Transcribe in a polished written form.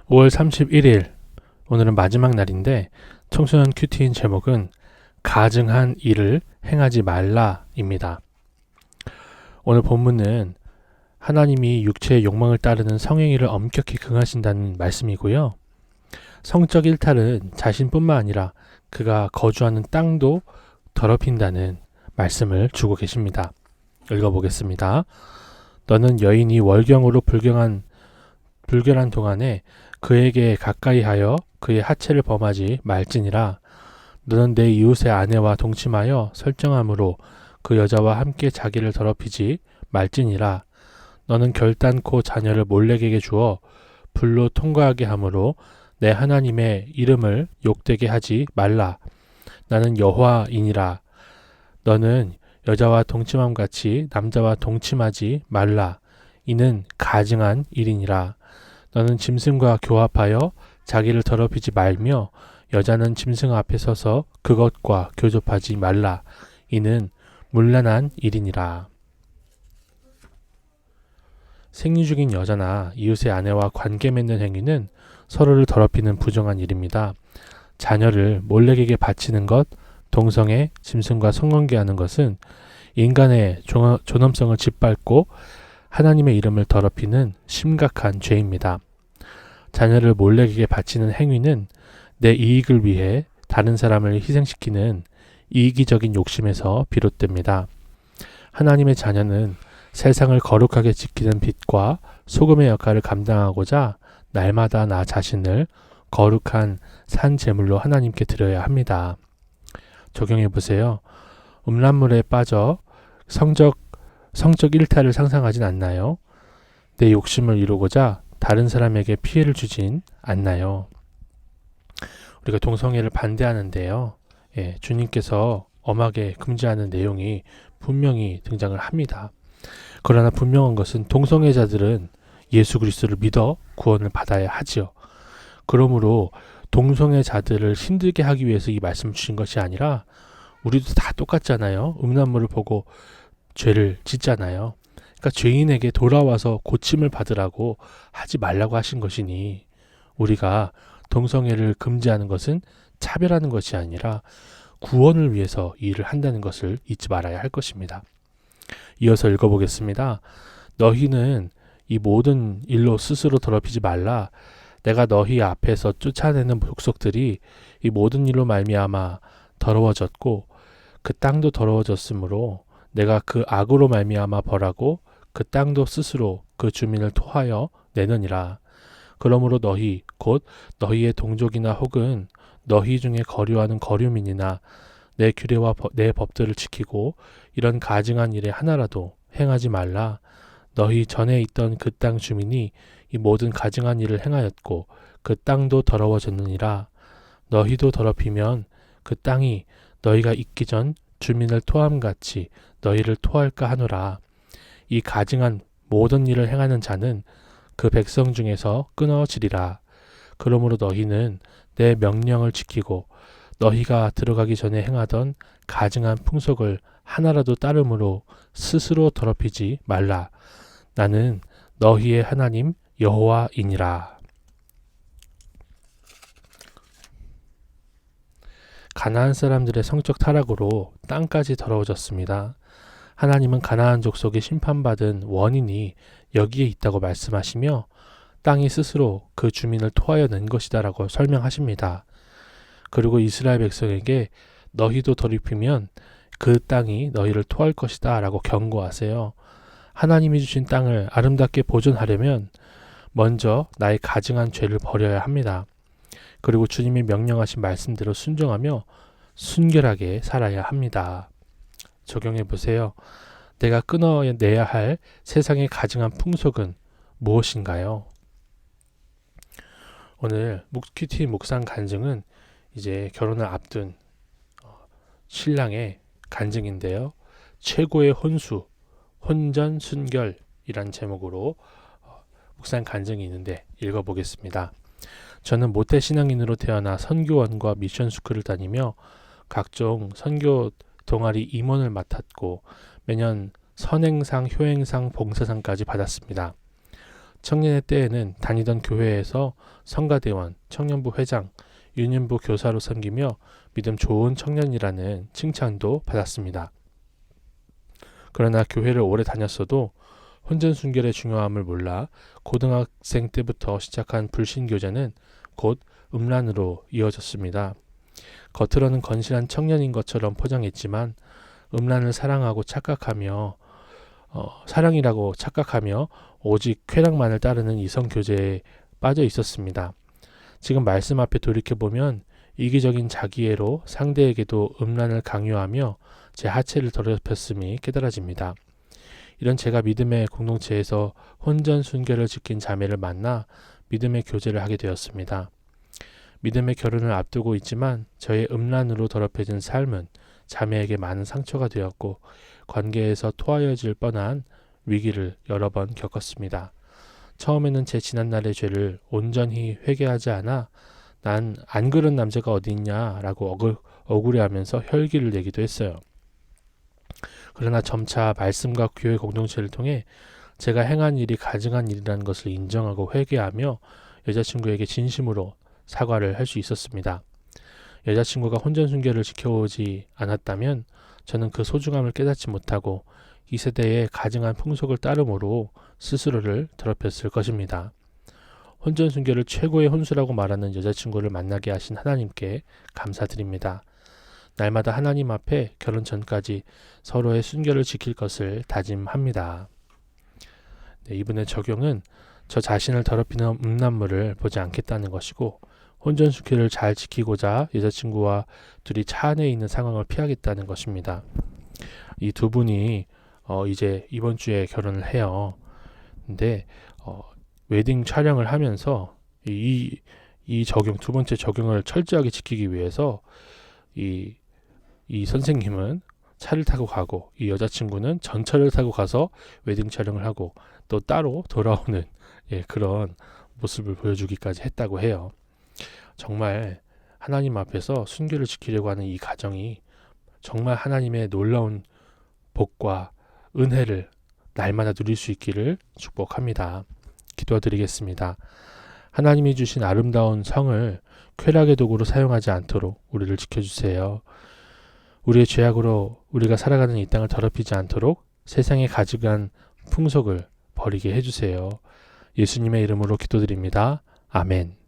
5월 31일, 오늘은 마지막 날인데 청소년 큐티인 제목은 가증한 일을 행하지 말라입니다. 오늘 본문은 하나님이 육체의 욕망을 따르는 성행위를 엄격히 금하신다는 말씀이고요. 성적 일탈은 자신뿐만 아니라 그가 거주하는 땅도 더럽힌다는 말씀을 주고 계십니다. 읽어보겠습니다. 너는 여인이 월경으로 불결한 동안에 그에게 가까이 하여 그의 하체를 범하지 말지니라. 너는 내 이웃의 아내와 동침하여 설정함으로 그 여자와 함께 자기를 더럽히지 말지니라. 너는 결단코 자녀를 몰렉에게 주어 불로 통과하게 함으로 내 하나님의 이름을 욕되게 하지 말라. 나는 여호와이니라. 너는 여자와 동침함 같이 남자와 동침하지 말라. 이는 가증한 일이니라. 너는 짐승과 교합하여 자기를 더럽히지 말며 여자는 짐승 앞에 서서 그것과 교접하지 말라. 이는 문란한 일이니라. 생리 중인 여자나 이웃의 아내와 관계 맺는 행위는 서로를 더럽히는 부정한 일입니다. 자녀를 몰렉에게 바치는 것, 동성애, 짐승과 성관계하는 것은 인간의 존엄성을 짓밟고 하나님의 이름을 더럽히는 심각한 죄입니다. 자녀를 몰렉에게 바치는 행위는 내 이익을 위해 다른 사람을 희생시키는 이기적인 욕심에서 비롯됩니다. 하나님의 자녀는 세상을 거룩하게 지키는 빛과 소금의 역할을 감당하고자 날마다 나 자신을 거룩한 산 제물로 하나님께 드려야 합니다. 적용해 보세요. 음란물에 빠져 성적 일탈을 상상하진 않나요? 내 욕심을 이루고자 다른 사람에게 피해를 주진 않나요? 우리가 동성애를 반대하는데요. 주님께서 엄하게 금지하는 내용이 분명히 등장을 합니다. 그러나 분명한 것은 동성애자들은 예수 그리스도를 믿어 구원을 받아야 하지요. 그러므로 동성애자들을 힘들게 하기 위해서 이 말씀을 주신 것이 아니라 우리도 다 똑같잖아요. 음란물을 보고 죄를 짓잖아요. 그러니까 죄인에게 돌아와서 고침을 받으라고 하지 말라고 하신 것이니 우리가 동성애를 금지하는 것은 차별하는 것이 아니라 구원을 위해서 이 일을 한다는 것을 잊지 말아야 할 것입니다. 이어서 읽어보겠습니다. 너희는 이 모든 일로 스스로 더럽히지 말라. 내가 너희 앞에서 쫓아내는 족속들이 이 모든 일로 말미암아 더러워졌고 그 땅도 더러워졌으므로 내가 그 악으로 말미암아 벌하고 그 땅도 스스로 그 주민을 토하여 내느니라. 그러므로 너희 곧 너희의 동족이나 혹은 너희 중에 거류하는 거류민이나 내 규례와 내 법들을 지키고 이런 가증한 일에 하나라도 행하지 말라. 너희 전에 있던 그 땅 주민이 이 모든 가증한 일을 행하였고 그 땅도 더러워졌느니라. 너희도 더럽히면 그 땅이 너희가 있기 전 주민을 토함같이 너희를 토할까 하노라. 이 가증한 모든 일을 행하는 자는 그 백성 중에서 끊어지리라. 그러므로 너희는 내 명령을 지키고 너희가 들어가기 전에 행하던 가증한 풍속을 하나라도 따름으로 스스로 더럽히지 말라. 나는 너희의 하나님 여호와이니라. 가나안 사람들의 성적 타락으로 땅까지 더러워졌습니다. 하나님은 가나안 족속이 심판받은 원인이 여기에 있다고 말씀하시며 땅이 스스로 그 주민을 토하여 낸 것이다라고 설명하십니다. 그리고 이스라엘 백성에게 너희도 더럽히면 그 땅이 너희를 토할 것이다 라고 경고하세요. 하나님이 주신 땅을 아름답게 보존하려면 먼저 나의 가증한 죄를 버려야 합니다. 그리고 주님이 명령하신 말씀대로 순종하며 순결하게 살아야 합니다. 적용해 보세요. 내가 끊어내야 할 세상의 가증한 풍속은 무엇인가요? 오늘 묵큐티 묵상 간증은 이제 결혼을 앞둔 신랑의 간증인데요. 최고의 혼수, 혼전 순결이란 제목으로 묵상 간증이 있는데 읽어보겠습니다. 저는 모태 신앙인으로 태어나 선교원과 미션 스쿨을 다니며 각종 선교 동아리 임원을 맡았고 매년 선행상, 효행상, 봉사상까지 받았습니다. 청년의 때에는 다니던 교회에서 성가대원, 청년부 회장, 유년부 교사로 섬기며 믿음 좋은 청년이라는 칭찬도 받았습니다. 그러나 교회를 오래 다녔어도 혼전순결의 중요함을 몰라 고등학생 때부터 시작한 불신교제는 곧 음란으로 이어졌습니다. 겉으로는 건실한 청년인 것처럼 포장했지만 음란을 사랑하고 착각하며 사랑이라고 착각하며 오직 쾌락만을 따르는 이성교제에 빠져 있었습니다. 지금 말씀 앞에 돌이켜보면 이기적인 자기애로 상대에게도 음란을 강요하며 제 하체를 더럽혔음이 깨달아집니다. 이런 제가 믿음의 공동체에서 혼전순결을 지킨 자매를 만나 믿음의 교제를 하게 되었습니다. 믿음의 결혼을 앞두고 있지만 저의 음란으로 더럽혀진 삶은 자매에게 많은 상처가 되었고 관계에서 토하여질 뻔한 위기를 여러 번 겪었습니다. 처음에는 제 지난날의 죄를 온전히 회개하지 않아 난 안 그런 남자가 어디 있냐라고 억울해하면서 혈기를 내기도 했어요. 그러나 점차 말씀과 교회 공동체를 통해 제가 행한 일이 가증한 일이라는 것을 인정하고 회개하며 여자친구에게 진심으로 사과를 할 수 있었습니다. 여자친구가 혼전순결을 지켜오지 않았다면 저는 그 소중함을 깨닫지 못하고 이 세대의 가증한 풍속을 따름으로 스스로를 더럽혔을 것입니다. 혼전순결을 최고의 혼수라고 말하는 여자친구를 만나게 하신 하나님께 감사드립니다. 날마다 하나님 앞에 결혼 전까지 서로의 순결을 지킬 것을 다짐합니다. 네, 이분의 적용은 저 자신을 더럽히는 음란물을 보지 않겠다는 것이고 혼전순결을 잘 지키고자 여자친구와 둘이 차 안에 있는 상황을 피하겠다는 것입니다. 이 두 분이 이제 이번 주에 결혼을 해요. 근데 웨딩 촬영을 하면서 이 적용, 두 번째 적용을 철저하게 지키기 위해서 이 선생님은 차를 타고 가고 이 여자친구는 전철을 타고 가서 웨딩 촬영을 하고 또 따로 돌아오는 그런 모습을 보여주기까지 했다고 해요. 정말 하나님 앞에서 순결을 지키려고 하는 이 가정이 정말 하나님의 놀라운 복과 은혜를 날마다 누릴 수 있기를 축복합니다. 기도드리겠습니다. 하나님이 주신 아름다운 성을 쾌락의 도구로 사용하지 않도록 우리를 지켜주세요. 우리의 죄악으로 우리가 살아가는 이 땅을 더럽히지 않도록 세상에 가증한 풍속을 버리게 해주세요. 예수님의 이름으로 기도드립니다. 아멘.